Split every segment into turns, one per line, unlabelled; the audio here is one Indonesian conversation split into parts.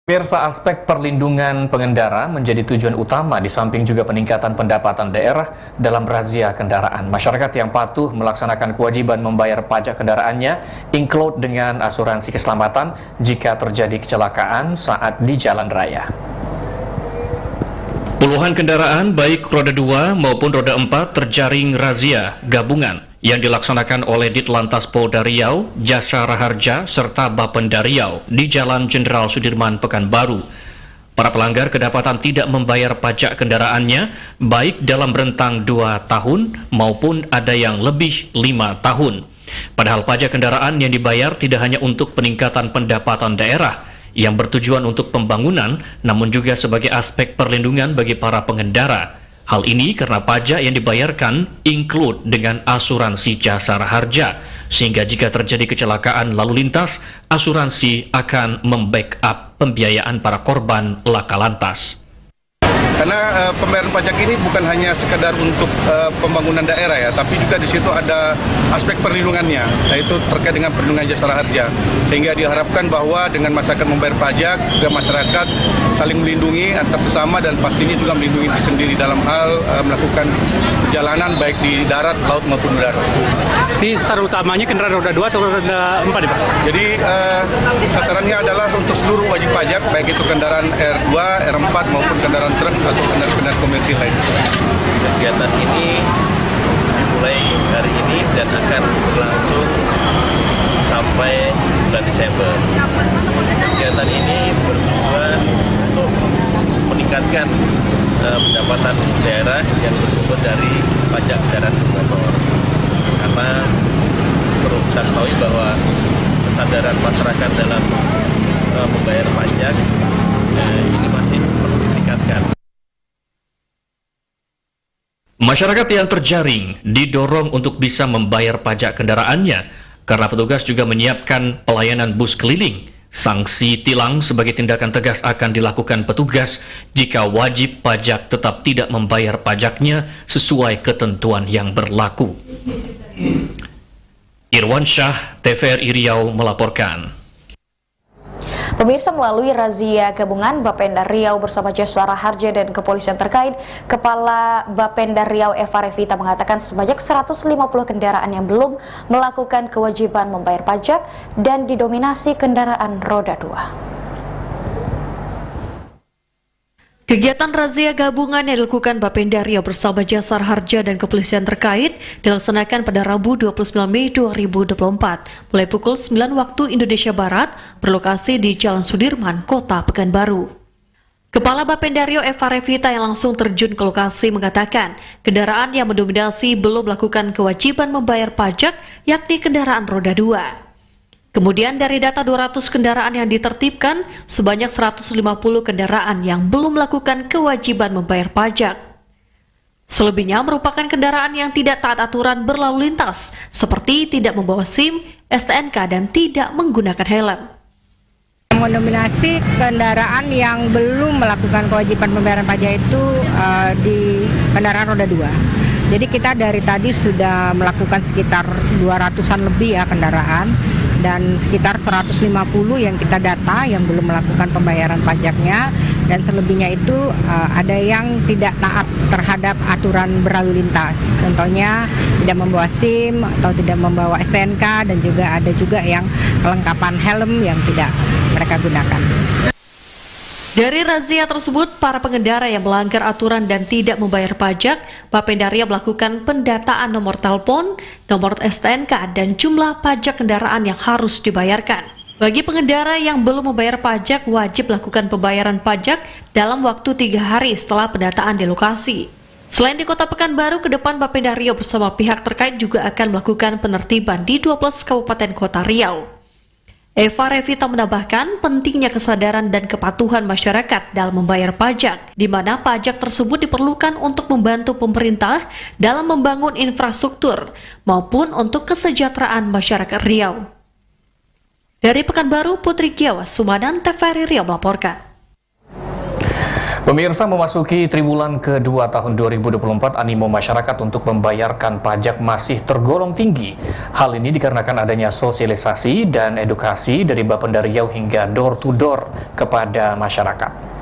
Pemirsa, aspek perlindungan pengendara menjadi tujuan utama di samping juga peningkatan pendapatan daerah dalam razia kendaraan. Masyarakat yang patuh melaksanakan kewajiban membayar pajak kendaraannya, include dengan asuransi keselamatan jika terjadi kecelakaan saat di jalan raya. Puluhan kendaraan baik roda 2 maupun roda 4 terjaring razia gabungan yang dilaksanakan oleh Ditlantas Polda Riau, Jasa Raharja, serta Bapenda Riau di Jalan Jenderal Sudirman, Pekanbaru. Para pelanggar kedapatan tidak membayar pajak kendaraannya, baik dalam rentang 2 tahun maupun ada yang lebih 5 tahun. Padahal pajak kendaraan yang dibayar tidak hanya untuk peningkatan pendapatan daerah yang bertujuan untuk pembangunan, namun juga sebagai aspek perlindungan bagi para pengendara. Hal ini karena pajak yang dibayarkan include dengan asuransi Jasa Raharja, sehingga jika terjadi kecelakaan lalu lintas, asuransi akan membackup pembiayaan para korban laka lantas.
Karena pembayaran pajak ini bukan hanya sekedar untuk pembangunan daerah ya, tapi juga di situ ada aspek perlindungannya, yaitu terkait dengan perlindungan jasa raharja. Sehingga diharapkan bahwa dengan masyarakat membayar pajak, juga masyarakat saling melindungi antar sesama dan pastinya juga melindungi diri sendiri dalam hal melakukan perjalanan baik di darat, laut maupun udara.
Ini sasaran utamanya kendaraan roda 2 atau roda 4 ya Pak?
Jadi sasarannya adalah untuk seluruh wajib pajak, baik itu kendaraan R2, R4 maupun kendaraan truk atau kendaraan komersil lain.
Kegiatan ini dimulai hari ini dan akan berlangsung sampai bulan Desember. Kegiatan ini bertujuan untuk meningkatkan pendapatan daerah yang bersumber dari pajak kendaraan bermotor. Karena perlu kita ketahui bahwa kesadaran masyarakat dalam membayar pajak ini masih perlu ditingkatkan.
Masyarakat yang terjaring didorong untuk bisa membayar pajak kendaraannya karena petugas juga menyiapkan pelayanan bus keliling. Sanksi tilang sebagai tindakan tegas akan dilakukan petugas jika wajib pajak tetap tidak membayar pajaknya sesuai ketentuan yang berlaku. Irwan Syah, TVRI Riau melaporkan.
Pemirsa, melalui razia gabungan Bapenda Riau bersama Jasa Raharja dan kepolisian terkait, Kepala Bapenda Riau Eva Revita mengatakan sebanyak 150 kendaraan yang belum melakukan kewajiban membayar pajak dan didominasi kendaraan roda 2. Kegiatan razia gabungan yang dilakukan Bapenda Riau bersama Jasa Raharja dan kepolisian terkait dilaksanakan pada Rabu 29 Mei 2024 mulai pukul 9 waktu Indonesia Barat berlokasi di Jalan Sudirman, Kota Pekanbaru. Kepala Bapenda Riau Eva Revita yang langsung terjun ke lokasi mengatakan kendaraan yang mendominasi belum melakukan kewajiban membayar pajak yakni kendaraan roda 2. Kemudian dari data 200 kendaraan yang ditertibkan, sebanyak 150 kendaraan yang belum melakukan kewajiban membayar pajak. Selebihnya merupakan kendaraan yang tidak taat aturan berlalu lintas, seperti tidak membawa SIM, STNK, dan tidak menggunakan helm.
Mendominasi kendaraan yang belum melakukan kewajiban pembayaran pajak itu di kendaraan roda 2. Jadi kita dari tadi sudah melakukan sekitar 200-an lebih ya kendaraan, dan sekitar 150 yang kita data yang belum melakukan pembayaran pajaknya, dan selebihnya itu ada yang tidak taat terhadap aturan berlalu lintas. Contohnya tidak membawa SIM atau tidak membawa STNK, dan juga ada juga yang kelengkapan helm yang tidak mereka gunakan.
Dari razia tersebut, para pengendara yang melanggar aturan dan tidak membayar pajak, Bapenda Riau melakukan pendataan nomor telepon, nomor STNK, dan jumlah pajak kendaraan yang harus dibayarkan. Bagi pengendara yang belum membayar pajak, wajib melakukan pembayaran pajak dalam waktu 3 hari setelah pendataan di lokasi. Selain di Kota Pekanbaru, ke depan Bapenda Riau bersama pihak terkait juga akan melakukan penertiban di 12 kabupaten kota Riau. Eva Revita menambahkan pentingnya kesadaran dan kepatuhan masyarakat dalam membayar pajak, di mana pajak tersebut diperlukan untuk membantu pemerintah dalam membangun infrastruktur maupun untuk kesejahteraan masyarakat Riau. Dari Pekanbaru, Putri Kiawas Sumadan, TVRI Riau melaporkan.
Pemirsa, memasuki triwulan kedua tahun 2024, animo masyarakat untuk membayarkan pajak masih tergolong tinggi. Hal ini dikarenakan adanya sosialisasi dan edukasi dari Bapenda Riau hingga door-to-door kepada masyarakat.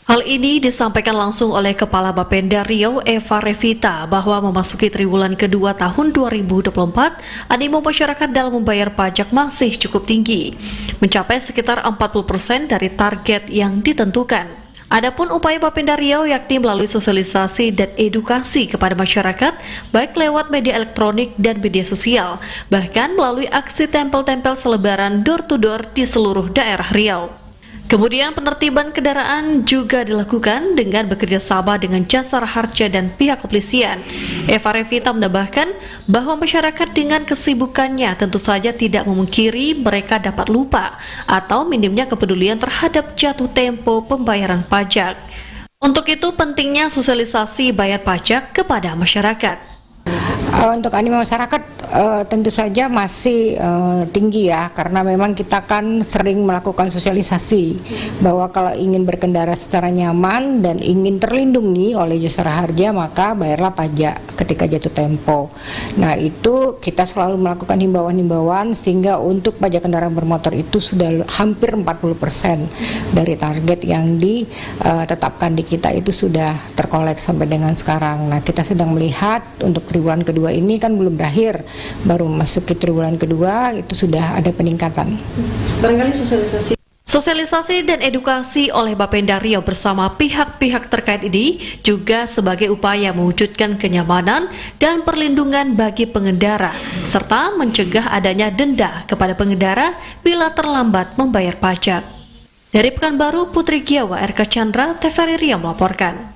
Hal ini disampaikan langsung oleh Kepala Bapenda Riau Eva Revita bahwa memasuki triwulan kedua tahun 2024, animo masyarakat dalam membayar pajak masih cukup tinggi, mencapai sekitar 40% dari target yang ditentukan. Adapun upaya Bapenda Riau yakni melalui sosialisasi dan edukasi kepada masyarakat, baik lewat media elektronik dan media sosial, bahkan melalui aksi tempel-tempel selebaran door-to-door di seluruh daerah Riau. Kemudian penertiban kendaraan juga dilakukan dengan bekerja sama dengan Jasara Harja dan pihak kepolisian. Eva Revita menambahkan bahwa masyarakat dengan kesibukannya tentu saja tidak memungkiri mereka dapat lupa atau minimnya kepedulian terhadap jatuh tempo pembayaran pajak. Untuk itu pentingnya sosialisasi bayar pajak kepada masyarakat.
Untuk animo masyarakat tentu saja masih tinggi ya, karena memang kita kan sering melakukan sosialisasi bahwa kalau ingin berkendara secara nyaman dan ingin terlindungi oleh Jasara Harja, maka bayarlah pajak ketika jatuh tempo. Nah, itu kita selalu melakukan himbauan-himbauan sehingga untuk pajak kendaraan bermotor itu sudah hampir 40% dari target yang ditetapkan di kita itu sudah terkolek sampai dengan sekarang. Nah, kita sedang melihat untuk triwulan kedua ini kan belum berakhir, baru masuk ke triwulan kedua itu sudah ada peningkatan.
Barangkali sosialisasi dan edukasi oleh Bapenda Riau bersama pihak-pihak terkait ini juga sebagai upaya mewujudkan kenyamanan dan perlindungan bagi pengendara, serta mencegah adanya denda kepada pengendara bila terlambat membayar pajak. Dari Pekanbaru, Putri Giawa, RK Chandra, TVRI Riau melaporkan.